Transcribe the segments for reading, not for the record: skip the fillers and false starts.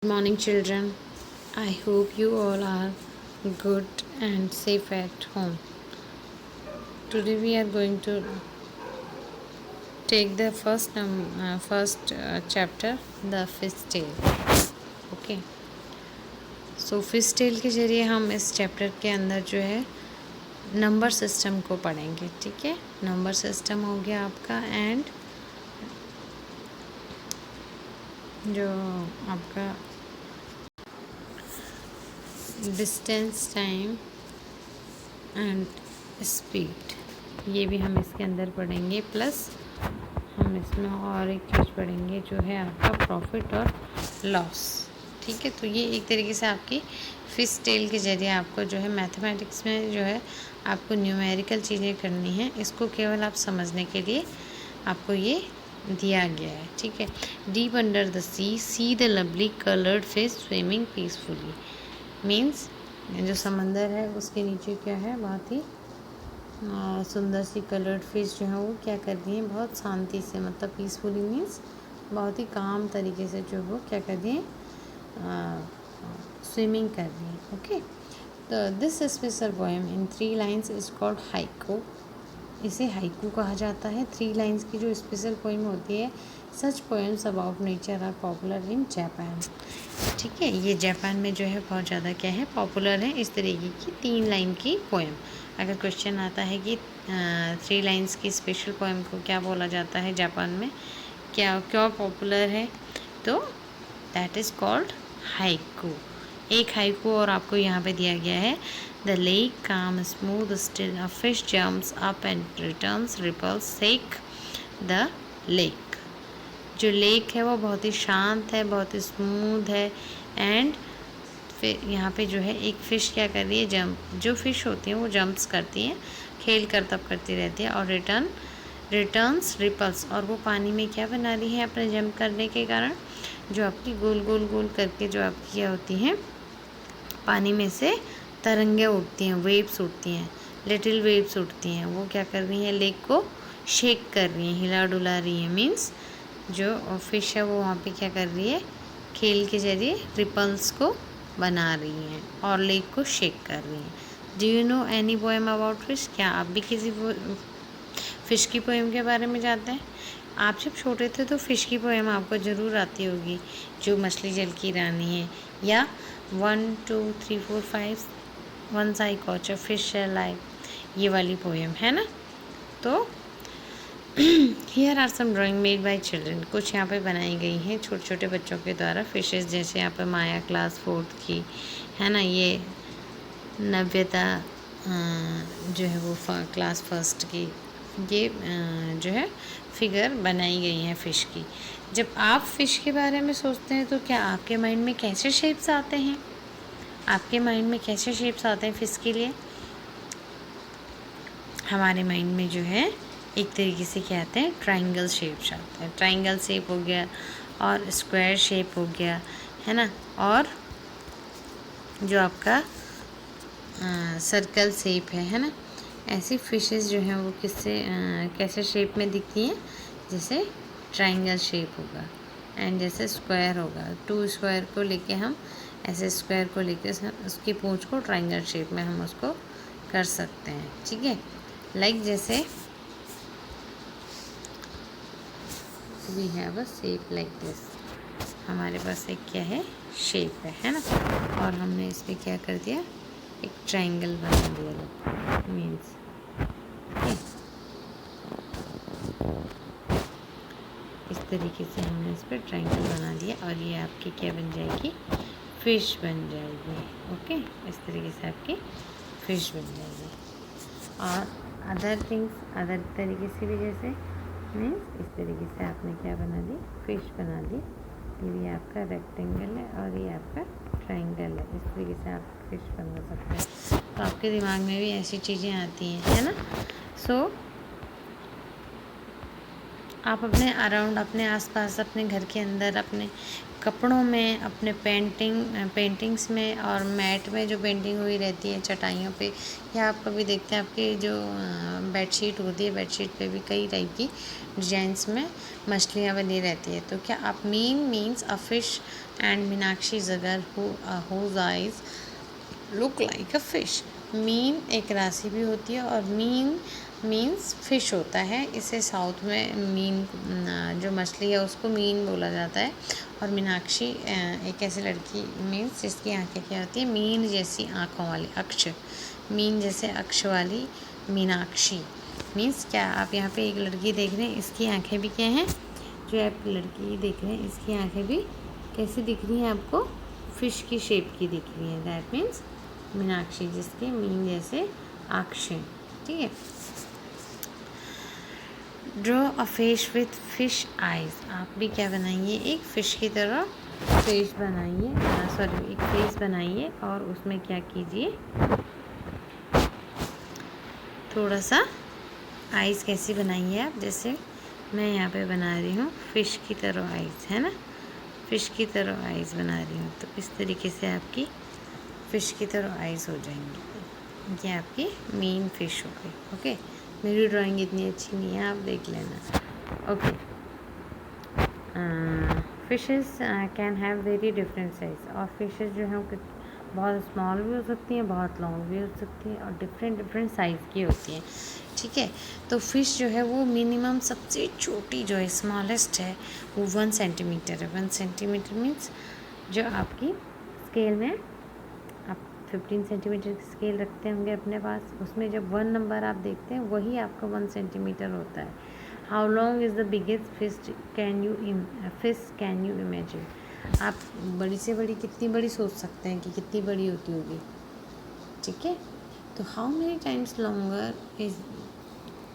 Good morning, children. I hope you all are good and safe at home. Today we are going to take the first chapter, the fish tale. Okay. So fish tale के जरिए हम इस chapter के अंदर जो है number system को पढ़ेंगे. ठीक है, नंबर सिस्टम हो गया आपका एंड जो आपका डिस्टेंस, टाइम एंड स्पीड, ये भी हम इसके अंदर पढ़ेंगे. प्लस हम इसमें और एक चीज़ पढ़ेंगे जो है आपका प्रॉफिट और लॉस. ठीक है, तो ये एक तरीके से आपकी फिश टेल के ज़रिए आपको जो है मैथमेटिक्स में जो है आपको न्यूमेरिकल चीज़ें करनी है. इसको केवल आप समझने के लिए आपको ये दिया गया है. ठीक है. Deep under the see the lovely coloured fish swimming peacefully. Means जो समंदर है उसके नीचे क्या है, बहुत ही सुंदर सी कलर्ड फिश जो है वो क्या कर रही हैं, बहुत शांति से, मतलब पीसफुली मीन्स बहुत ही काम तरीके से जो वो क्या कर रही हैं, स्विमिंग कर रही हैं. ओके. तो this special poem in 3 lines is called haiku. इसे हाइकू कहा जाता है. 3 लाइन्स की जो स्पेशल पोएम होती है, such poems about nature are popular in Japan. ठीक है, ये जापान में जो है बहुत ज़्यादा क्या है, पॉपुलर है इस तरीके की 3 लाइन की पोएम. अगर क्वेश्चन आता है कि 3 लाइन्स की स्पेशल पोएम को क्या बोला जाता है जापान में, क्या क्यों पॉपुलर है, तो दैट इज़ कॉल्ड हाइकू. एक हाइकू और आपको यहाँ पे दिया गया है. The lake calm smooth still a fish jumps up and returns ripples shake the lake. जो लेक है वो बहुत ही शांत है, बहुत ही स्मूथ है. एंड फिर यहाँ पे जो है एक फ़िश क्या कर रही है, जंप. जो फ़िश होती हैं वो जंप्स करती हैं, खेल कर तब करती रहती है. और रिटर्न्स रिपल्स, और वो पानी में क्या बना रही है अपने जंप करने के कारण, जो आपकी गोल गोल गोल करके जो आपकी क्या होती हैं, पानी में से तरंगे उठती हैं, वेव्स उठती हैं, लिटिल वेव्स उठती हैं. वो क्या कर रही हैं, लेक को शेक कर रही हैं, हिला डुला रही हैं. मीन्स जो फिश है वो वहाँ पे क्या कर रही है, खेल के जरिए रिपल्स को बना रही हैं और लेक को शेक कर रही हैं. Do you know any poem about fish. क्या आप भी किसी फ़िश की पोएम के बारे में जानते हैं. आप जब छोटे थे तो फ़िश की पोएम आपको ज़रूर आती होगी, जो मछली जल की रानी है, या 1 2 3 4 5 once I caught a fish alive, ये वाली पोएम है ना. तो here are some drawing made by children. कुछ यहाँ पे बनाई गई हैं छोटे छोटे बच्चों के द्वारा फिशेस. जैसे यहाँ पे माया क्लास 4th की है ना, ये नव्यता जो है वो क्लास 1st की, ये जो है फिगर बनाई गई हैं फ़िश की. जब आप फ़िश के बारे में सोचते हैं तो क्या आपके माइंड में कैसे शेप्स आते हैं, आपके माइंड में कैसे शेप्स आते हैं फ़िश के लिए. हमारे माइंड में जो है एक तरीके से क्या आते हैं, ट्रायंगल शेप्स आते हैं. ट्रायंगल शेप हो गया और स्क्वायर शेप हो गया, है ना. और जो आपका सर्कल शेप है ना. ऐसी फिशेस जो हैं वो कैसे शेप में दिखती हैं, जैसे ट्रायंगल शेप होगा एंड जैसे स्क्वायर होगा. 2 स्क्वायर को लेके हम ऐसे स्क्वायर को लेके उसकी पूंछ को ट्रायंगल शेप में हम उसको कर सकते हैं. ठीक है, लाइक जैसे we have a shape like this. हमारे पास एक क्या है, शेप है ना. और हमने इस पर क्या कर दिया, एक ट्रायंगल बना दिया. मीन्स इस तरीके से हमने इस पर ट्रायंगल बना दिया और ये आपकी क्या बन जाएगी, फ़िश बन जाएगी. ओके, इस तरीके से आपकी फ़िश बन जाएगी. और अदर थिंग्स अदर तरीके से भी, जैसे मीन्स इस तरीके से आपने क्या बना दी, फ़िश बना दी. ये भी आपका रेक्टेंगल है और ये आपका ट्रायंगल है. इस तरीके से आप फ़िश बना सकते हैं. तो आपके दिमाग में भी ऐसी चीज़ें आती हैं, है ना. सो आप अपने अराउंड, अपने आसपास, अपने घर के अंदर, अपने कपड़ों में, अपने पेंटिंग्स में और मैट में जो पेंटिंग हुई रहती है चटाइयों पे, या आप कभी देखते हैं आपकी जो बेडशीट होती है, बेडशीट पे भी कई टाइप की डिजाइंस में मछलियाँ बनी रहती है. तो क्या आप means a fish and Meenakshi is a girl whose eyes look like a fish. Mean एक राशि भी होती है और मीन मीन्स फिश होता है। इसे साउथ में मीन जो मछली है उसको मीन बोला जाता है। और मीनाक्षी एक ऐसी लड़की मीन्स जिसकी आंखें क्या होती है, मीन जैसी आँखों वाली, अक्ष, मीन जैसे अक्ष वाली मीनाक्षी। मीन्स क्या आप यहाँ पे एक लड़की देख रहे हैं, इसकी आंखें भी क्या हैं, जो आप लड़की देख रहे हैं इसकी आंखें भी कैसी दिख रही हैं आपको, फिश की शेप की दिख रही है। दैट मीन्स मीनाक्षी, जिसके मीन जैसे आँखें। ठीक है। Draw a fish with fish eyes. आप भी क्या बनाइए, एक फ़िश की तरह फेस बनाइए, सॉरी एक फेस बनाइए और उसमें क्या कीजिए, थोड़ा सा आइज़ कैसी बनाइए आप, जैसे मैं यहाँ पे बना रही हूँ फ़िश की तरह आइज़, है ना, फ़िश की तरह आइज़ बना रही हूँ। तो इस तरीके से आपकी फ़िश की तरह आइज़ हो जाएंगी। ये आपकी मेन फ़िश हो गई। ओके, मेरी ड्राइंग इतनी अच्छी नहीं है, आप देख लेना। Okay, fishes can have very different size. और फ़िशेस जो हैं वो बहुत स्मॉल भी हो सकती हैं, बहुत लॉन्ग भी हो सकती हैं और डिफरेंट साइज़ की होती हैं। ठीक है। तो फ़िश जो है वो मिनिमम सबसे छोटी जो है, स्मॉलेस्ट है, वो 1 सेंटीमीटर है। 1 सेंटीमीटर मीन्स जो आपकी स्केल में आप 15 सेंटीमीटर की स्केल रखते होंगे अपने पास, उसमें जब 1 नंबर आप देखते हैं वही आपका 1 सेंटीमीटर होता है। How long is the biggest fish can you imagine. आप बड़ी से बड़ी कितनी बड़ी सोच सकते हैं कि कितनी बड़ी होती होगी। ठीक है। तो how many times longer is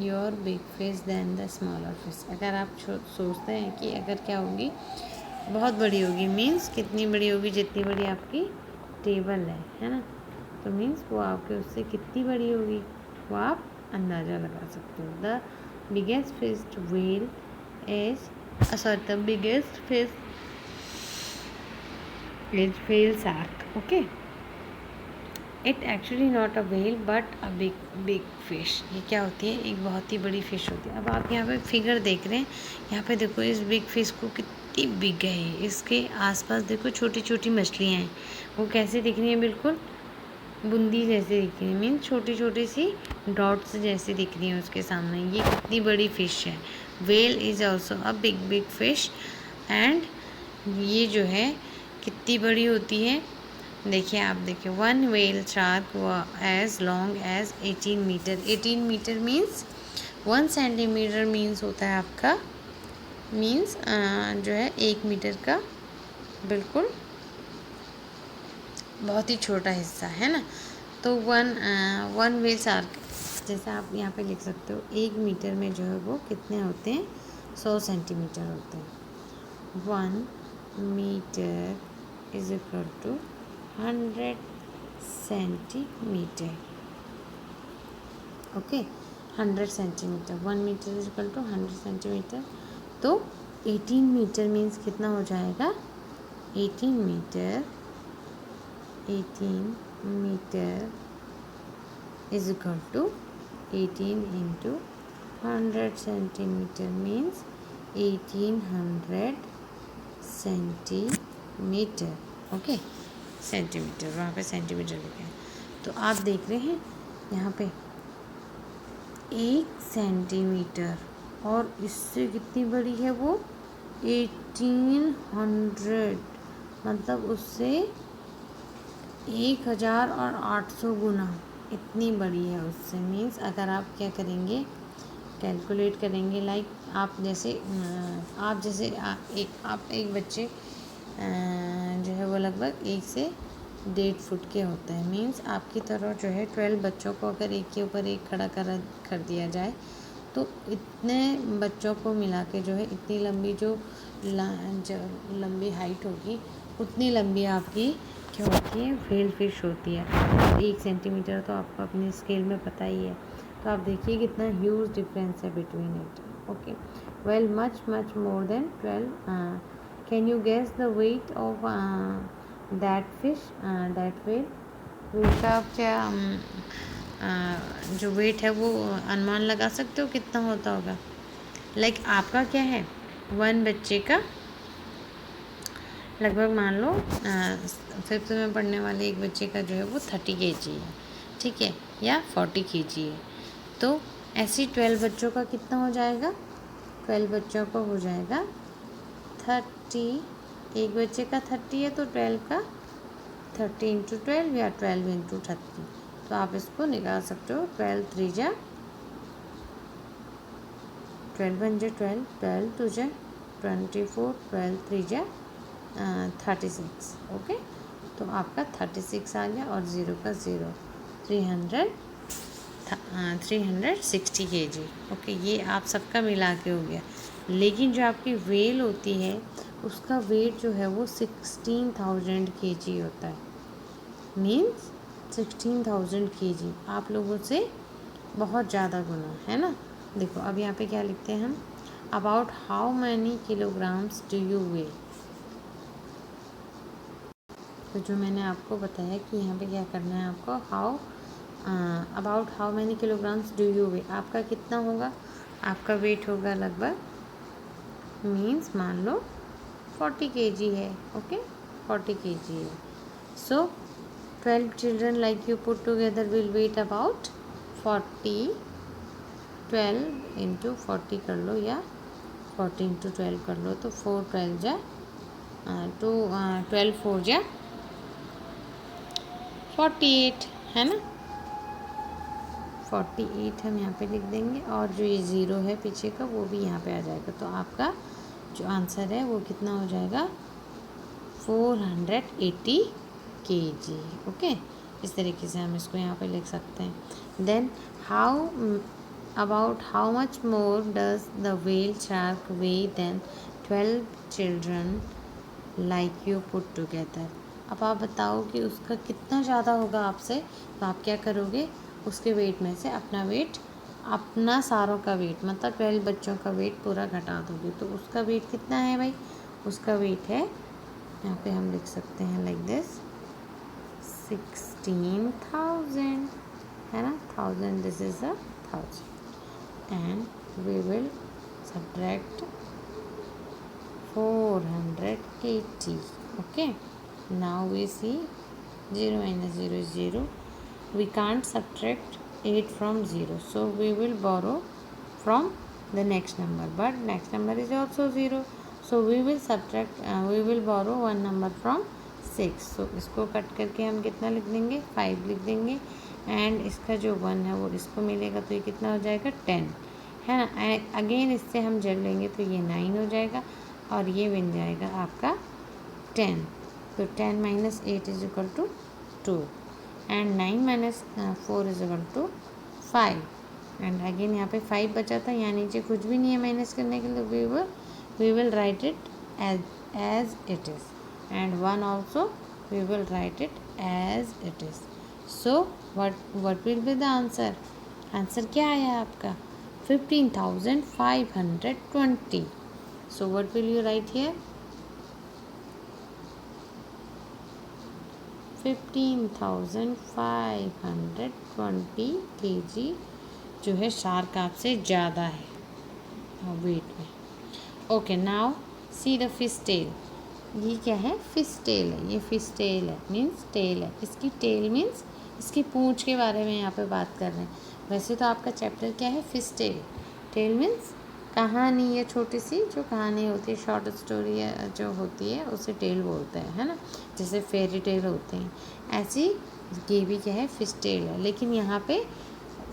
your big fish than the smaller fish. अगर आप सोचते हैं कि अगर क्या होगी, बहुत बड़ी होगी, मीन्स कितनी बड़ी होगी, जितनी बड़ी आपकी टेबल है ना, तो मीन्स वो आपके उससे कितनी बड़ी होगी वो आप अंदाज़ा लगा सकते हो। The biggest fish whale is the biggest fish is whale shark. Okay, it actually not a whale but a big fish. ये क्या होती है, एक बहुत ही बड़ी फ़िश होती है। अब आप यहाँ पे फिगर देख रहे हैं, यहाँ पे देखो इस बिग फिश को कितनी बिग है, इसके आसपास देखो छोटी छोटी मछलियाँ हैं, वो कैसे दिख रही हैं, बिल्कुल बूंदी जैसे दिख रही है, मीन छोटी छोटी सी डॉट्स जैसी दिख रही हैं उसके सामने। ये कितनी बड़ी फ़िश है। Whale is also a big fish and ये जो है कितनी बड़ी होती है, देखिए आप देखिए, 1 whale shark as long as 18 metre. 18 metre means 1 centimetre means होता है आपका, मीन्स जो है 1 मीटर का बिल्कुल बहुत ही छोटा हिस्सा है ना। तो वन व्हेल शार्क, जैसे आप यहाँ पे लिख सकते हो, 1 मीटर में जो है वो कितने होते हैं, 100 सेंटीमीटर होते हैं। 1 metre is equal to 100 centimetre. Okay, 100 centimetre, 1 metre is equal to 100 centimetre. तो 18 मीटर मीन्स कितना हो जाएगा, 18 metre is equal to 18 into 100 centimeter means 1800 centimetre. Okay, centimetre, वहाँ पे सेंटीमीटर लिखा है। तो आप देख रहे हैं यहाँ पे 1 सेंटीमीटर और इससे कितनी बड़ी है वो, 1800, मतलब उससे 1800 गुना इतनी बड़ी है उससे। मीन्स अगर आप क्या करेंगे, कैलकुलेट करेंगे, लाइक आप जैसे आप एक बच्चे जो है वो लगभग 1 से 1.5 फुट के होते हैं। मीन्स आपकी तरह जो है 12 बच्चों को अगर एक के ऊपर एक खड़ा कर दिया जाए तो इतने बच्चों को मिला के जो है इतनी लंबी जो लंबी हाइट होगी, उतनी लंबी आपकी क्या होती है, व्हेल फिश होती है। 1 सेंटीमीटर तो आपको अपनी स्केल में पता ही है। तो आप देखिए कितना ह्यूज डिफरेंस है between it. Okay, well much more than 12। Can you guess the weight of that fish, that whale. Weight का आप क्या जो वेट है वो अनुमान लगा सकते हो कितना होता होगा। लाइक आपका क्या है, 1 बच्चे का लगभग मान लो 5th में पढ़ने वाले एक बच्चे का जो है वो 30 kg है, ठीक है, या 40 kg है। तो ऐसे 12 बच्चों का कितना हो जाएगा? 12 बच्चों का हो जाएगा 30। एक बच्चे का 30 है तो 12 का 30 इंटू 12 या 12 इंटू 30। तो आप इसको निकाल सकते हो। 12 3 जा 12 1 जा 12, 12 2 जा 24, 12 3 जा 36। ओके, तो आपका 36 आ गया और 0 का 0, 360 kg। ओके, ये आप सबका मिला के हो गया। लेकिन जो आपकी वेल होती है उसका वेट जो है वो 16,000 kg होता है। मीन्स 16,000 kg आप लोगों से बहुत ज़्यादा गुना, है ना। देखो अब यहाँ पे क्या लिखते हैं हम, about how many kilograms do you weigh. तो जो मैंने आपको बताया कि यहाँ पे क्या करना है आपको, about how many kilograms do you weigh, आपका कितना होगा, आपका वेट होगा लगभग, मीन्स मान लो 40 kg है। ओके, 40 kg है। So 12 children like you put together will weight about 40। 12 into 40 कर लो या 40 इंटू 12 कर लो, तो 4 12 जा 12 4 जा 48, है ना। 48 हम यहाँ पे लिख देंगे और जो ये 0 है पीछे का वो भी यहाँ पे आ जाएगा। तो आपका जो आंसर है वो कितना हो जाएगा, 480 kg। ओके, इस तरीके से हम इसको यहाँ पे लिख सकते हैं। Then about how much more does the whale shark weigh than 12 children like you put together. अब आप बताओ कि उसका कितना ज़्यादा होगा आपसे। तो आप क्या करोगे, उसके वेट में से अपना वेट, अपना सारों का वेट मतलब 12 बच्चों का वेट पूरा घटा दोगे। तो उसका वेट कितना है भाई, उसका वेट है, यहाँ पे हम लिख सकते हैं लाइक दिस, 16,000, है ना। 1000, this is 1000 and we will subtract 480। Okay, now we see 0 minus 0 is 0. We can't subtract 8 from 0, so we will borrow from the next number, but next number is also 0, so we will subtract we will borrow one number from 6। so इसको cut करके हम कितना लिख देंगे, 5 लिख देंगे, and इसका जो 1 है वो इसको मिलेगा, तो ये कितना हो जाएगा, 10, है ना। अगेन इससे हम जोड़ लेंगे तो ये 9 हो जाएगा और ये बन जाएगा आपका 10। तो 10 minus 8 is equal to 2 and 9 minus 4 is equal to 5 and again यहाँ पे 5 बचा था, यहाँ नीचे कुछ भी नहीं है माइनस करने के लिए, we will write it as it is and 1 also we will write it as it is. So what will be the answer, answer क्या आया आपका, 15,520। So what will you write here, 15,520 kg जो है shark आपसे ज़्यादा है wait में। Okay, now see the fish tell. ये क्या है, फिश टेल है, ये फिश टेल है, मीन्स टेल है। इसकी टेल मीन्स इसकी पूंछ के बारे में यहाँ पे बात कर रहे हैं। वैसे तो आपका चैप्टर क्या है, फिश टेल। टेल मीन्स कहानी, या छोटी सी जो कहानी होती है, शॉर्ट स्टोरी जो होती है उसे टेल बोलते हैं, है ना। जैसे फेरी टेल होते हैं, ऐसी ये भी क्या है, फिश टेल है। लेकिन यहाँ पे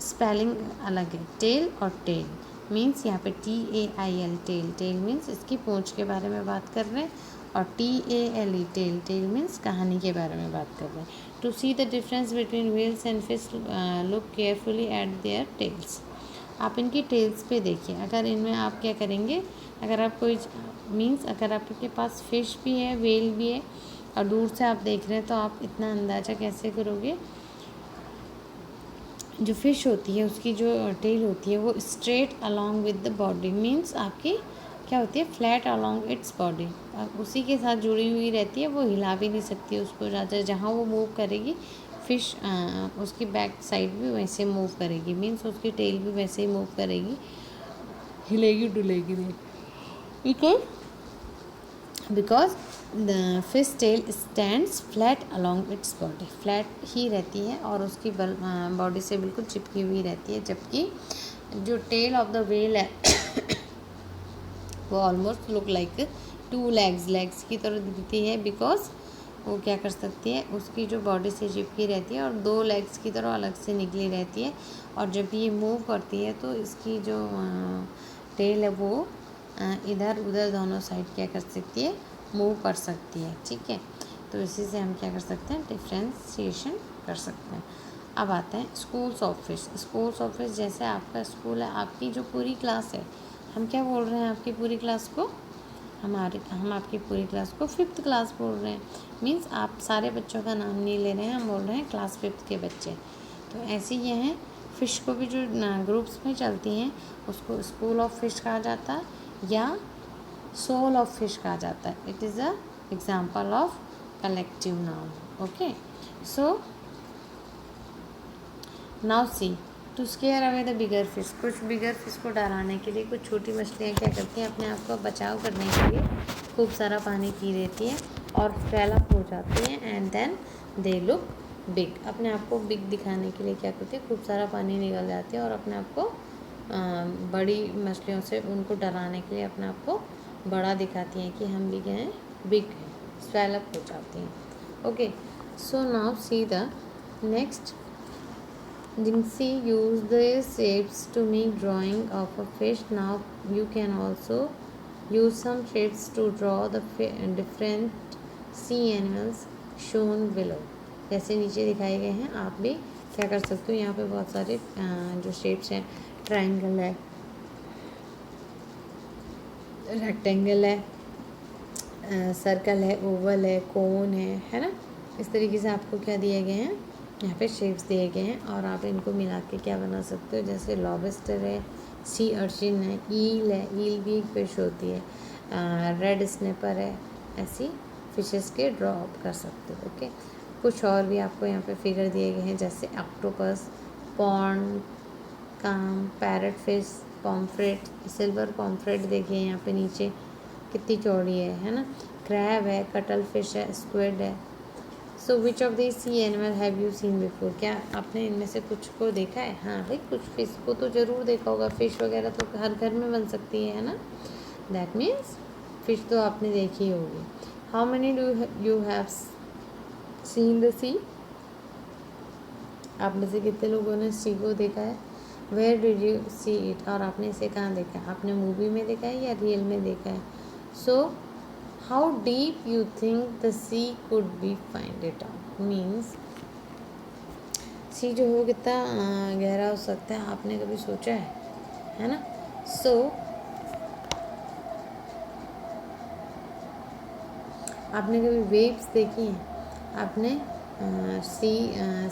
स्पेलिंग अलग है, टेल और टेल मीन्स यहाँ पे TAIL टेल, टेल मीन्स इसकी पूंछ के बारे में बात कर रहे हैं, और TALE टेल, टेल मीन्स कहानी के बारे में बात कर रहे हैं। To see the difference between whales and fish look carefully at their tails. आप इनकी टेल्स पे देखिए, अगर इनमें आप क्या करेंगे, अगर आप कोई मीन्स अगर आपके पास फिश भी है, व्हेल भी है और दूर से आप देख रहे हैं, तो आप इतना अंदाज़ा कैसे करोगे, जो फ़िश होती है उसकी जो टेल होती है वो straight along with the body, means आपकी क्या होती है, फ्लैट अलॉन्ग इट्स बॉडी, उसी के साथ जुड़ी हुई रहती है, वो हिला भी नहीं सकती उसको ज़्यादा। जहाँ वो मूव करेगी फिश उसकी बैक साइड भी वैसे मूव करेगी, मीन्स उसकी टेल भी वैसे ही मूव करेगी, हिलेगी डुलेगी नहीं। Because because the fish tail stands flat along its body, flat ही रहती है और उसकी बॉडी से बिल्कुल चिपकी हुई रहती है, जबकि जो टेल ऑफ द व्हेल है वो almost look like two legs की तरह दिखती है, बिकॉज वो क्या कर सकती है, उसकी जो बॉडी से चिपकी रहती है और दो लेग्स की तरह अलग से निकली रहती है, और जब ये मूव करती है तो इसकी जो टेल है वो इधर उधर दोनों साइड क्या कर सकती है, मूव कर सकती है। ठीक है, तो इसी से हम क्या कर सकते हैं, डिफ्रेंशिएशन कर सकते हैं। अब आते हैं schools of fish. Schools of fish जैसे आपका स्कूल है, आपकी जो पूरी क्लास है, हम क्या बोल रहे हैं आपकी पूरी क्लास को, हम आपकी पूरी क्लास को 5th क्लास बोल रहे हैं। मीन्स आप सारे बच्चों का नाम नहीं ले रहे हैं, हम बोल रहे हैं क्लास 5th के बच्चे। तो ऐसे ही हैं फ़िश को भी, जो ग्रुप्स में चलती हैं उसको स्कूल ऑफ फिश कहा जाता है या सोल ऑफ फिश कहा जाता है। It is a example of collective noun. Okay, so now see to scare away the bigger fish. कुछ बिगर फिश को डराने के लिए कुछ छोटी मछलियाँ क्या करती हैं, अपने आप को बचाव करने के लिए खूब सारा पानी पी लेती हैं और डेवलप हो जाती हैं, and then they look big. अपने आप को बिग दिखाने के लिए क्या करती है, खूब सारा पानी निकल जाती है और अपने आप को बड़ी मछलियों से उनको डराने के लिए अपने आप को बड़ा दिखाती हैं कि हम भी क्या हैं, बिग हैं, स्वेलअप हो जाती हैं। Okay, so now see the next. Jinxie used the shapes to make drawing of a fish. Now you can also use some shapes to draw the different sea animals shown below. जैसे नीचे दिखाए गए हैं, आप भी क्या कर सकते हो, यहाँ पे बहुत सारे जो शेप्स हैं, ट्राइंगल है, रेक्टेंगल है, सर्कल है, ओवल है, कोन है ना। इस तरीके से आपको क्या दिए गए हैं, यहाँ पे शेप्स दिए गए हैं और आप इनको मिला के क्या बना सकते हो, जैसे लॉबस्टर है, सी अर्चिन है, ईल है, ईल भी एक फिश होती है, रेड स्नैपर है, ऐसी फिशेस के ड्रॉ अप कर सकते हो। ओके, कुछ और भी आपको यहाँ पे फिगर दिए गए हैं, जैसे ऑक्टोपस, पॉन्ड, काम, parrot fish, pomfret, silver pomfret देखिए यहाँ पे नीचे कितनी चौड़ी है ना, क्रैब है, कटल फिश है, स्क्विड है। So which of this sea animal have you seen before. क्या आपने इनमें से कुछ को देखा है? हाँ भाई, कुछ फिश को तो ज़रूर देखा होगा, फ़िश वगैरह तो हर घर में बन सकती है ना। दैट मीन्स फ़िश तो आपने देखी होगी। How many do you have seen the sea. आप में से कितने लोगों ने सी को देखा है? Where did you see it, और आपने इसे कहाँ देखा है? आपने मूवी में देखा है या रियल में देखा है? So how deep you think the sea could be, find it out. Means sea जो है वो कितना गहरा हो सकता है, आपने कभी सोचा है ना। सो आपने कभी वेव्स देखी हैं? आपने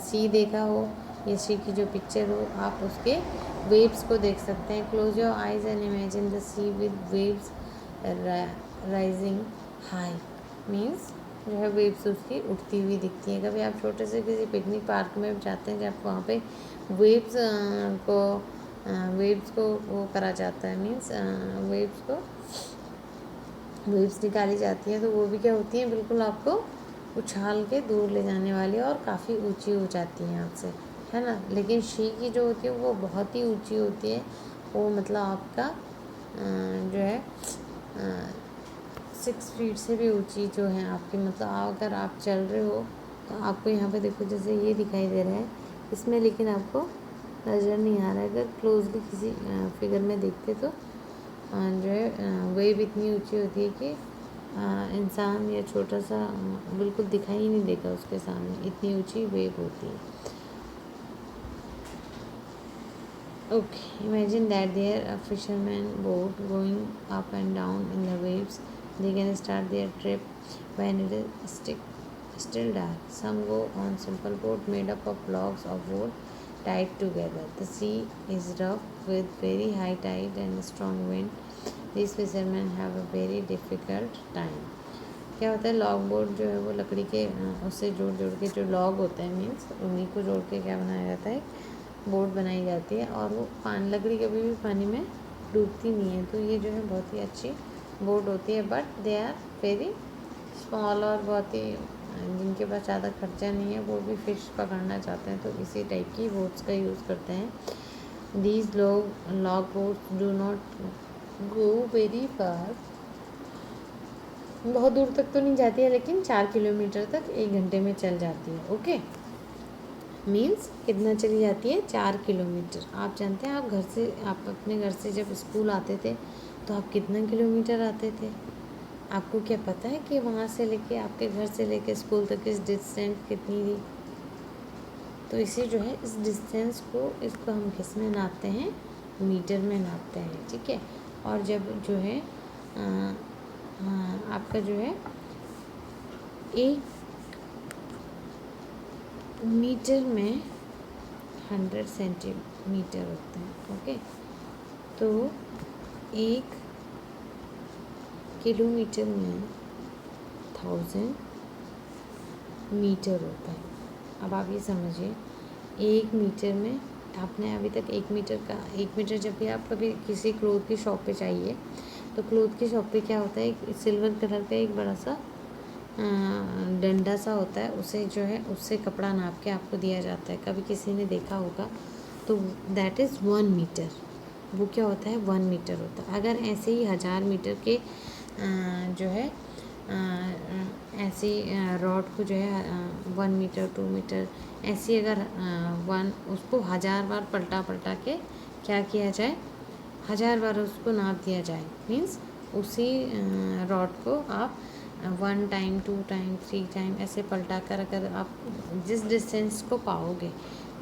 सी देखा हो, या सी की जो पिक्चर हो, आप उसके वेव्स को देख सकते हैं। Close your eyes and imagine the sea with waves rising high. Means जो है वेव्स उसकी उठती हुई दिखती हैं। कभी आप छोटे से किसी पिकनिक पार्क में जाते हैं जब वहाँ पे वेव्स को वो करा जाता है, मीन्स वेव्स निकाली जाती हैं, तो वो भी क्या होती हैं, बिल्कुल आपको उछाल के दूर ले जाने वाली और काफ़ी ऊंची हो जाती हैं आपसे, है ना। लेकिन शी की जो होती है वो बहुत ही ऊंची होती है, वो मतलब आपका जो है 6 फीट से भी ऊंची जो है आपकी, मतलब अगर आप चल रहे हो तो आपको यहाँ पे देखो, जैसे ये दिखाई दे रहा है इसमें, लेकिन आपको नज़र नहीं आ रहा है। अगर क्लोजली किसी फिगर में देखते तो जो है वेव इतनी ऊंची होती है कि इंसान या छोटा सा बिल्कुल दिखाई ही नहीं देगा उसके सामने, इतनी ऊंची वेव होती है। Okay, imagine that there a fisherman boat going up and down in the waves. They can start their trip when it is still dark. Some go on simple boat made up of logs of wood tied together. The sea is rough with very high tide and strong wind. These fishermen have a very difficult time. क्या होता है, log boat जो है वो लकड़ी के उससे जोड़ के जो लॉग होते हैं, मीन्स उन्हीं को जोड़ के क्या बनाया जाता है, बोट बनाई जाती है, और वो लकड़ी कभी भी पानी में डूबती नहीं है। तो ये जो है बहुत ही अच्छी बोट होती है, but they are very small और बहुत ही जिनके पास ज़्यादा खर्चा नहीं है वो भी फ़िश पकड़ना चाहते हैं, तो इसी टाइप की बोट्स का यूज़ करते हैं। These log boats do not go very fast, बहुत दूर तक तो नहीं जाती है लेकिन 4 किलोमीटर तक 1 घंटे में चल जाती है। ओके, मीन्स कितना चली जाती है? 4 किलोमीटर। आप जानते हैं आप अपने घर से जब स्कूल आते थे तो आप कितना किलोमीटर आते थे? आपको क्या पता है कि वहाँ से लेके आपके घर से लेके स्कूल तक इस डिस्टेंस कितनी थी? तो इसी जो है इस डिस्टेंस को इसको हम किस में नापते हैं? मीटर में नापते हैं, ठीक है। और जब जो है आपका जो है 1 मीटर में 100 सेंटीमीटर होता है। ओके, तो 1 किलोमीटर में 1000 मीटर होता है। अब आप ये समझिए 1 मीटर में, आपने अभी तक 1 मीटर जब भी आप कभी किसी क्लोथ की शॉप पे जाइए तो क्लोथ की शॉप पे क्या होता है, एक सिल्वर कलर का एक बड़ा सा डंडा सा होता है, उसे जो है उससे कपड़ा नाप के आपको दिया जाता है। कभी किसी ने देखा होगा तो दैट इज़ 1 मीटर। वो क्या होता है? 1 मीटर होता है। अगर ऐसे ही 1000 मीटर के जो है ऐसी रॉड को जो है 1 मीटर 2 मीटर ऐसी अगर उसको 1000 बार पलटा के क्या किया जाए, 1000 बार उसको नाप दिया जाए, मीन्स उसी रॉड को आप 1 टाइम 2 टाइम 3 टाइम ऐसे पलटा कर अगर आप जिस डिस्टेंस को पाओगे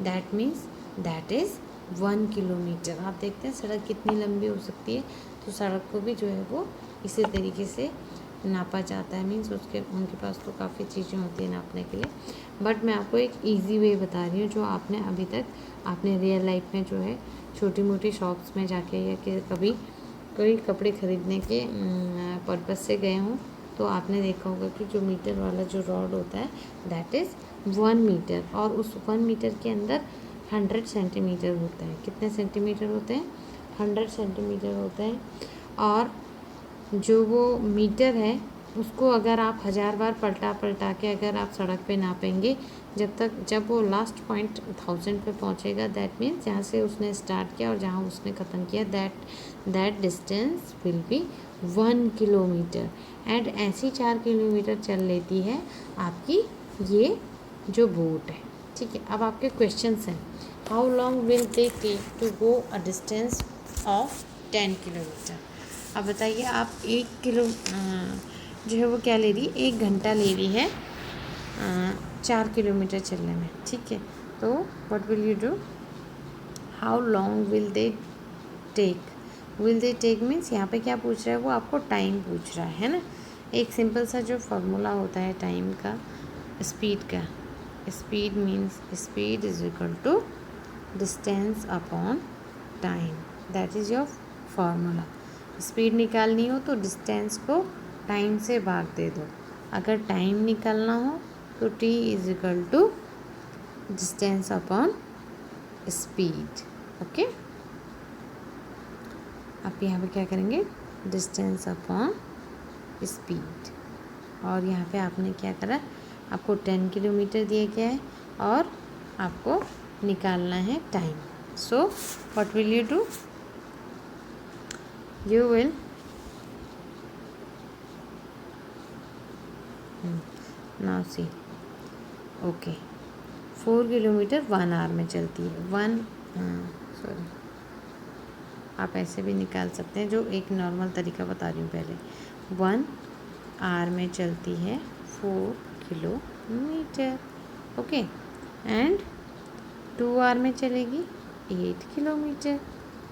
that means that is 1 kilometre. आप देखते हैं सड़क कितनी लंबी हो सकती है, तो सड़क को भी जो है वो इसी तरीके से नापा जाता है। मीन्स उनके पास तो काफ़ी चीज़ें होती हैं नापने के लिए, बट मैं आपको एक इजी वे बता रही हूँ जो आपने अभी तक आपने रियल लाइफ में जो है छोटी मोटी शॉप्स में जाके या कि कभी कोई कपड़े ख़रीदने के पर्पज़ से गए हों तो आपने देखा होगा कि जो मीटर वाला जो रॉड होता है दैट इज़ 1 मीटर, और उस 1 मीटर के अंदर 100 सेंटीमीटर होता है। कितने सेंटीमीटर होते हैं? 100 सेंटीमीटर होते हैं। और जो वो मीटर है उसको अगर आप 1000 बार पलटा के अगर आप सड़क पे नापेंगे जब वो लास्ट पॉइंट 1000 पे पहुंचेगा, दैट मीन्स जहाँ से उसने स्टार्ट किया और जहाँ उसने ख़त्म किया that distance will be 1 kilometre. And ऐसी 4 किलोमीटर चल लेती है आपकी ये जो बोट है, ठीक है। अब आपके क्वेश्चंस हैं, how long will they take to go a distance of 10 kilometre. अब बताइए आप 1 किलो जो है वो क्या ले रही है? 1 घंटा ले रही है 4 किलोमीटर चलने में, ठीक है। तो what will you do? How long will they take means यहाँ पे क्या पूछ रहा है वो? आपको टाइम पूछ रहा है ना। एक सिंपल सा जो फार्मूला होता है टाइम का, स्पीड का, speed means speed is equal to distance upon time, that is your formula. Speed निकालनी हो तो डिस्टेंस को टाइम से भाग दे दो, अगर टाइम निकालना हो तो t is equal to distance upon speed. Okay, आप यहाँ पे क्या करेंगे? डिस्टेंस अपॉन स्पीड, और यहाँ पे आपने क्या करा? आपको 10 किलोमीटर दिया गया है और आपको निकालना है time. So what will you do? You will now see, okay, 4 kilometre 1 hour में चलती है। सॉरी, आप ऐसे भी निकाल सकते हैं, जो एक नॉर्मल तरीका बता रही हूँ पहले। 1 आवर में चलती है 4 किलोमीटर, ओके, एंड 2 आवर में चलेगी 8 किलोमीटर।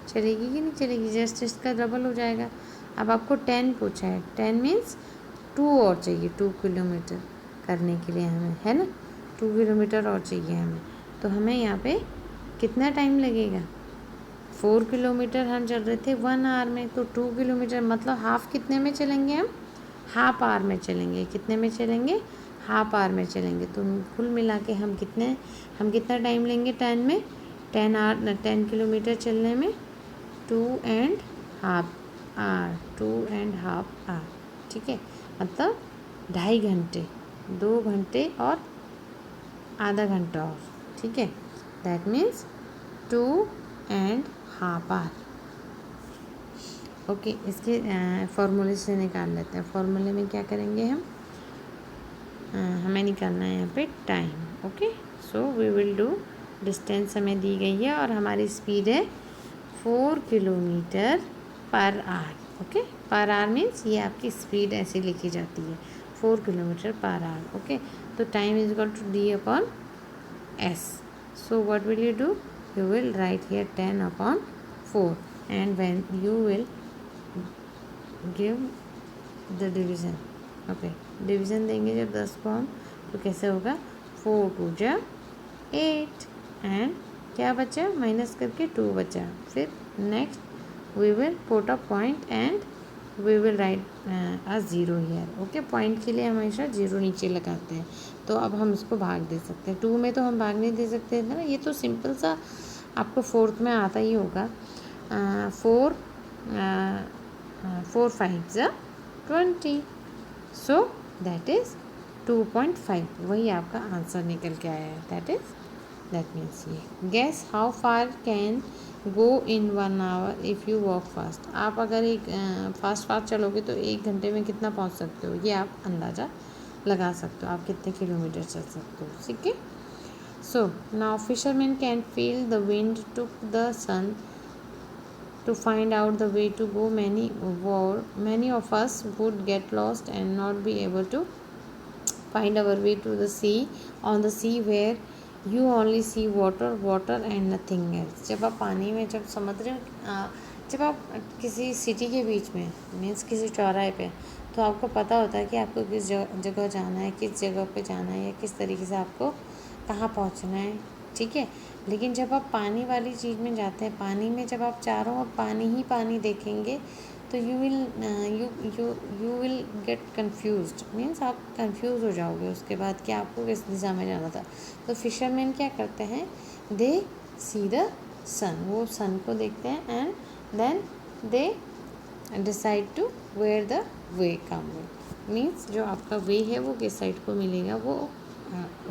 चलेगी कि नहीं चलेगी? जस्ट इसका डबल हो जाएगा। अब आपको 10 पूछा है, 10 मीन्स 2 और चाहिए 2 किलोमीटर करने के लिए हमें, है ना। 2 किलोमीटर और चाहिए हमें, तो हमें यहाँ पे कितना टाइम लगेगा? 4 किलोमीटर हम चल रहे थे 1 आवर में, तो 2 किलोमीटर मतलब हाफ कितने में चलेंगे हम? हाफ आवर में चलेंगे। कितने में चलेंगे? हाफ आवर में चलेंगे। तो कुल मिला के हम कितना टाइम लेंगे? 10 किलोमीटर चलने में 2.5 आवर, ठीक है। मतलब 2.5 घंटे, 2 घंटे और आधा घंटा और, ठीक है। That means 2.5 our. ओके, इसके फॉर्मूले से निकाल लेते हैं। फॉर्मूले में क्या करेंगे हम, हमें निकालना है यहाँ पे time. Okay, so we will do, distance हमें दी गई है और हमारी स्पीड है 4 kilometre per hour. Okay, per hour means ये आपकी स्पीड ऐसे लिखी जाती है, 4 किलोमीटर पर आवर। ओके, तो time is equal to D upon S. So what will you do, you will write here 10 upon 4 and when you will give the division. Okay, division देंगे जब 10 को हम, तो कैसे होगा, 4 2 जा 8 एंड क्या बचा, माइनस करके 2 बचा। फिर next we will put a point and we will write a 0 here. Okay, point के लिए हमेशा 0 नीचे लगाते हैं। तो अब हम इसको भाग दे सकते हैं, 2 में तो हम भाग नहीं दे सकते ना, ये तो सिंपल सा आपको 4th में आता ही होगा। 4 4 5 जा 20, सो दैट इज़ 2.5। वही आपका आंसर निकल के आया है। दैट मीन्स ये। Guess how far can go in 1 hour if you walk fast. आप अगर एक फास्ट चलोगे तो 1 घंटे में कितना पहुंच सकते हो, ये आप अंदाज़ा लगा सकते हो, आप कितने किलोमीटर चल सकते हो। ठीक है, so now fisherman can feel the wind took the sun to find out the way to go. Many of us would get lost and not be able to find our way to the sea, on the sea where you only see water and nothing else. जब आप पानी में, जब समुद्र, जब आप किसी city के बीच में, मीन्स किसी चौराहे पे, तो आपको पता होता है कि आपको किस जगह जाना है, किस जगह पे जाना है, या किस तरीके से आपको कहाँ पहुँचना है। ठीक है, लेकिन जब आप पानी वाली चीज़ में जाते हैं, पानी में जब आप चारों ओर पानी ही पानी देखेंगे तो you will get confused, means आप कंफ्यूज हो जाओगे उसके बाद कि आपको किस दिशा में जाना था। तो फिशरमैन क्या करते हैं, दे सी द सन, वो सन को देखते हैं and then they decide to where the way come, means जो आपका वे है वो किस साइड को मिलेगा, वो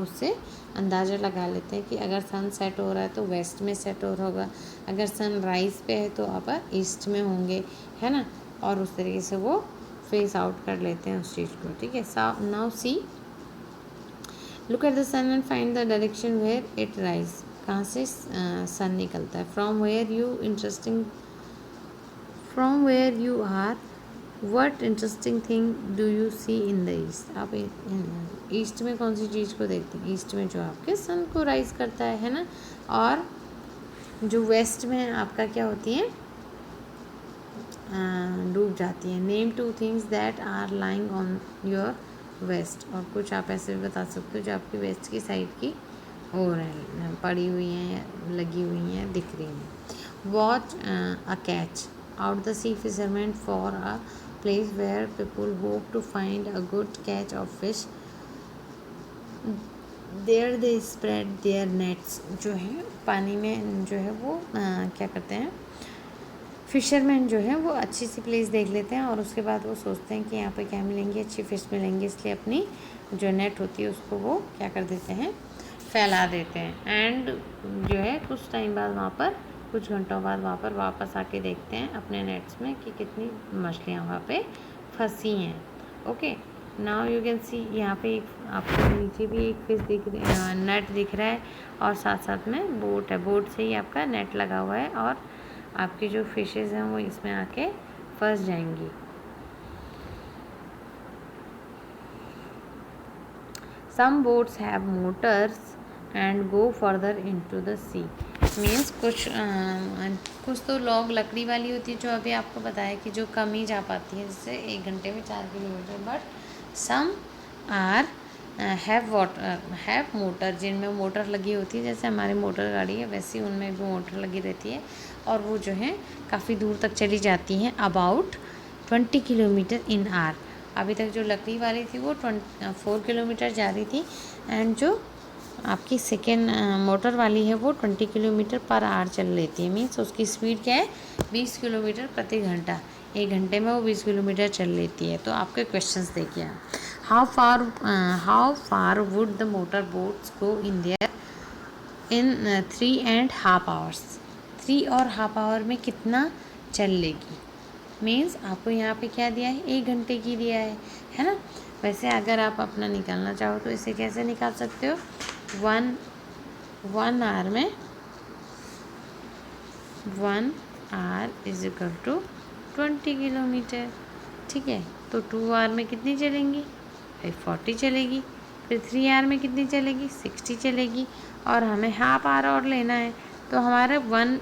उससे अंदाज़ा लगा लेते हैं कि अगर सन सेट हो रहा है तो वेस्ट में सेट हो रहा होगा, अगर सन राइज पे है तो आप ईस्ट में होंगे, है ना। और उस तरीके से वो फेस आउट कर लेते हैं उस चीज़ को। ठीक है, now see, look at the sun and find the direction where it rise. कहाँ से सन निकलता है, from where you are what interesting thing do you see in the east. आप ईस्ट में कौन सी चीज़ को देखते हैं, ईस्ट में जो आपके सन को राइज करता है ना, और जो वेस्ट में आपका क्या होती है, डूब जाती है। Name 2 things that are lying on your west. और कुछ आप ऐसे भी बता सकते हो जो आपकी वेस्ट की साइड की और है, पड़ी हुई हैं, लगी हुई हैं, दिख रही हैं। Watch a catch out the sea fisherman for a place where people hope to find a good catch of fish. There they spread their nets. जो है पानी में जो है वो क्या करते हैं, फिशरमैन जो है वो अच्छी सी प्लेस देख लेते हैं और उसके बाद वो सोचते हैं कि यहाँ पे क्या मिलेंगी, अच्छी फ़िश मिलेंगी, इसलिए अपनी जो नेट होती है उसको वो क्या कर देते हैं, फैला देते हैं। एंड जो है कुछ टाइम बाद वहाँ पर, कुछ घंटों बाद वहाँ पर वापस आके देखते हैं अपने नेट्स में कि कितनी मछलियाँ वहाँ पे फंसी हैं। Okay, now you can see, यहाँ पे एक आपको नीचे भी एक फिश नेट दिख रहा है और साथ साथ में बोट है, बोट से ही आपका नेट लगा हुआ है और आपकी जो फिशेस हैं वो इसमें आके फंस जाएंगी। Some boats have motors and go further into the sea. Means कुछ तो लॉग लकड़ी वाली होती है जो अभी आपको बताया कि जो कम ही जा पाती है, जैसे 1 घंटे में 4 kilometre, but some are have motor, जिनमें मोटर लगी होती है, जैसे हमारी मोटर गाड़ी है वैसे ही उनमें भी मोटर लगी रहती है और वो जो है काफ़ी दूर तक चली जाती हैं, अबाउट 20 किलोमीटर इन आवर। अभी तक जो लकड़ी वाली थी वो 4 किलोमीटर जा रही थी एंड जो आपकी सेकेंड मोटर वाली है वो 20 किलोमीटर पर आवर चल लेती है। मीन्स उसकी स्पीड क्या है, 20 किलोमीटर प्रति घंटा। 1 घंटे में वो 20 किलोमीटर चल लेती है। तो आपके क्वेश्चंस देखिए, how far would the motor boats go in there in 3.5 hours. 3.5 hour में कितना चल लेगी। मीन्स आपको यहाँ पे क्या दिया है, 1 घंटे की दिया है ना। वैसे अगर आप अपना निकालना चाहो तो इसे कैसे निकाल सकते हो, 1 आवर में 1 hour is equal to 20 kilometre. ठीक है, तो 2 आवर में कितनी चलेंगी, 40 चलेगी। फिर 3 आवर में कितनी चलेगी, 60 चलेगी। और हमें हाफ आवर और लेना है, तो हमारे 1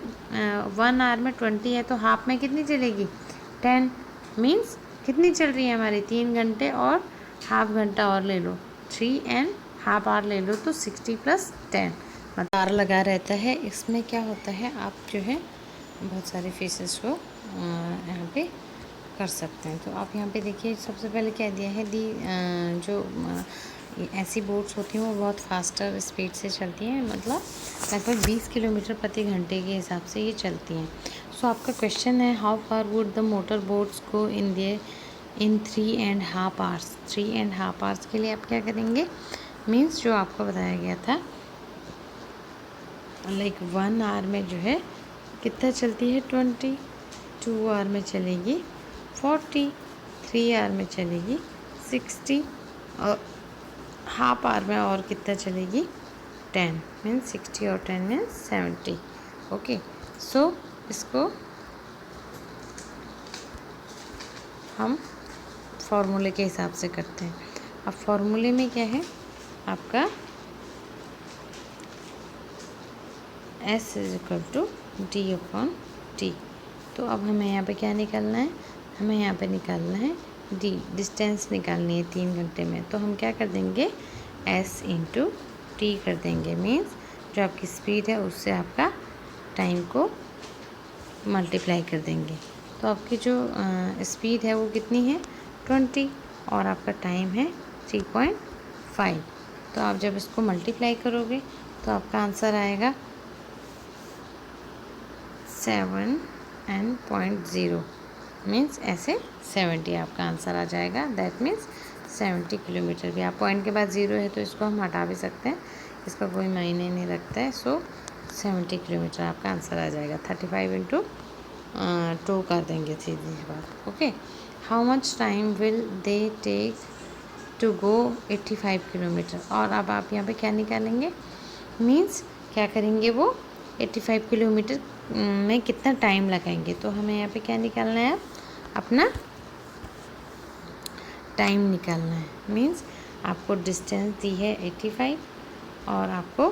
आवर में 20 है, तो हाफ में कितनी चलेगी, 10। मीन्स कितनी चल रही है हमारी, 3 घंटे और हाफ घंटा और ले लो, 3.5 आवर ले लो, तो 60 + 10 मतलब आर लगा रहता है। इसमें क्या होता है, आप जो है बहुत सारे फेसेस को यहाँ पे कर सकते हैं। तो आप यहाँ पे देखिए, सबसे पहले क्या दिया है, जो ऐसी बोट्स होती हैं वो बहुत फास्टर स्पीड से चलती हैं, मतलब लगभग 20 किलोमीटर प्रति घंटे के हिसाब से ये चलती हैं। सो आपका क्वेश्चन है, how far would the motor boats go in 3.5 hours. 3.5 hours के लिए आप क्या करेंगे, मीन्स जो आपको बताया गया था, लाइक 1 आवर में जो है कितना चलती है, 20, 2 आवर में चलेगी 40, 3 आवर में चलेगी 60, और हाफ आवर में और कितना चलेगी, 10। मीन्स 60 और 10 मीन्स 70। ओके, सो इसको हम फॉर्मूले के हिसाब से करते हैं। अब फॉर्मूले में क्या है आपका, S = D/T। तो अब हमें यहाँ पे क्या निकालना है, हमें यहाँ पे निकालना है D, डिस्टेंस निकालनी है 3 घंटे में। तो हम क्या कर देंगे, S × T कर देंगे। मीन्स जो आपकी स्पीड है उससे आपका टाइम को मल्टीप्लाई कर देंगे। तो आपकी जो स्पीड है वो कितनी है, 20, और आपका टाइम है 3.5। तो आप जब इसको मल्टीप्लाई करोगे तो आपका आंसर आएगा 7.0। मीन्स ऐसे 70 आपका आंसर आ जाएगा। That means 70 kilometre. भी आप पॉइंट के बाद 0 है तो इसको हम हटा भी सकते हैं, इसका कोई मायने नहीं रखता है। सो 70 किलोमीटर आपका आंसर आ जाएगा। 35 × 2 कर देंगे सीधी बात। Okay, how much time will they take to go 85 kilometre. और अब आप यहाँ पे क्या निकालेंगे, मीन्स क्या करेंगे, वो 85 किलोमीटर में कितना टाइम लगाएंगे। तो हमें यहाँ पे क्या निकालना है, अपना टाइम निकालना है। मीन्स आपको डिस्टेंस दी है 85 और आपको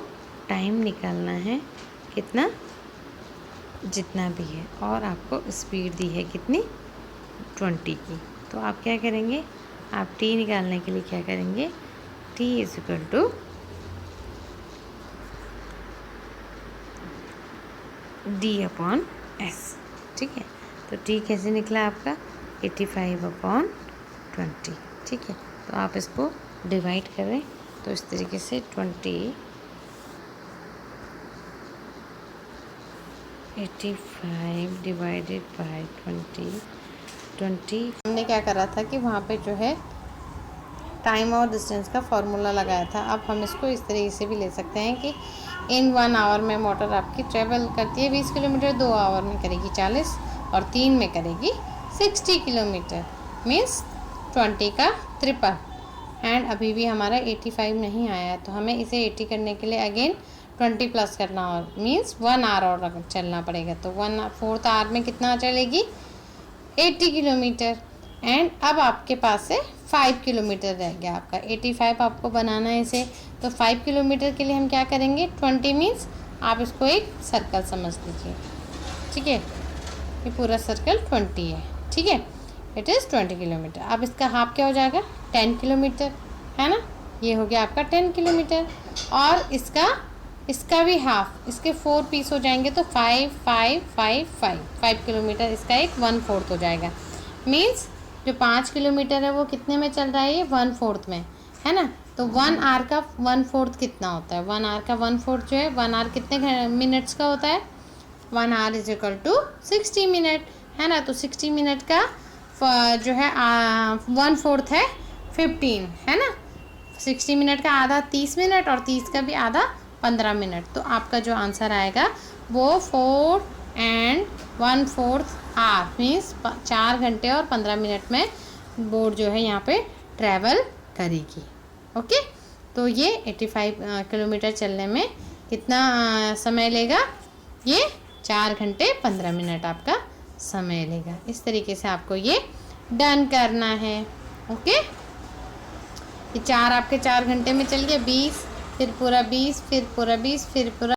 टाइम निकालना है कितना, जितना भी है, और आपको स्पीड दी है कितनी, 20 की। तो आप क्या करेंगे, आप टी निकालने के लिए क्या करेंगे, T = D/S। ठीक है, तो T कैसे निकला आपका, 85/20। ठीक है, तो आप इसको डिवाइड करें तो इस तरीके से 85 डिवाइडेड बाय 20। हमने क्या करा था कि वहाँ पे जो है टाइम और डिस्टेंस का फॉर्मूला लगाया था। अब हम इसको इस तरीके से भी ले सकते हैं कि इन 1 आवर में मोटर आपकी ट्रेवल करती है 20 किलोमीटर, 2 आवर में करेगी 40, और 3 में करेगी 60 किलोमीटर। मीन्स 20 का ट्रिपल। एंड अभी भी हमारा 85 नहीं आया है, तो हमें इसे 80 करने के लिए अगेन 20 प्लस करना, और मीन्स 1 आवर और चलना पड़ेगा। तो 1/4 आवर में कितना चलेगी, 80 किलोमीटर। एंड अब आपके पास से 5 किलोमीटर रह गया आपका। 85 आपको बनाना है इसे, तो 5 किलोमीटर के लिए हम क्या करेंगे, 20 मीन्स आप इसको एक सर्कल समझ लीजिए। ठीक है, ये पूरा सर्कल 20 है। ठीक है, इट इज़ 20 किलोमीटर। अब इसका हाफ क्या हो जाएगा, 10 किलोमीटर, है ना। ये हो गया आपका 10 किलोमीटर, और इसका भी हाफ, इसके 4 पीस हो जाएंगे, तो 5, 5, 5, 5 किलोमीटर, इसका एक 1/4 हो जाएगा। मीन्स जो 5 किलोमीटर है वो कितने में चल रहा है, ये 1/4 में, है ना। तो 1 आवर का 1/4 कितना होता है, 1 आवर का 1/4 जो है, 1 आवर कितने मिनट्स का होता है, 1 आवर = 60 मिनट, है ना। तो 60 मिनट का जो है 1/4 है 15, है ना। 60 मिनट का आधा 30 मिनट और 30 का भी आधा 15 मिनट। तो आपका जो आंसर आएगा वो 4 and 1/4 आवर मीन्स 4 घंटे और 15 मिनट में बोट जो है यहाँ पे ट्रैवल करेगी। ओके, तो ये 85 किलोमीटर चलने में कितना समय लेगा? ये 4 घंटे 15 मिनट आपका समय लेगा। इस तरीके से आपको ये डन करना है। ओके, ये 4 आपके 4 घंटे में चल गया 20, फिर पूरा 20, फिर पूरा 20, फिर पूरा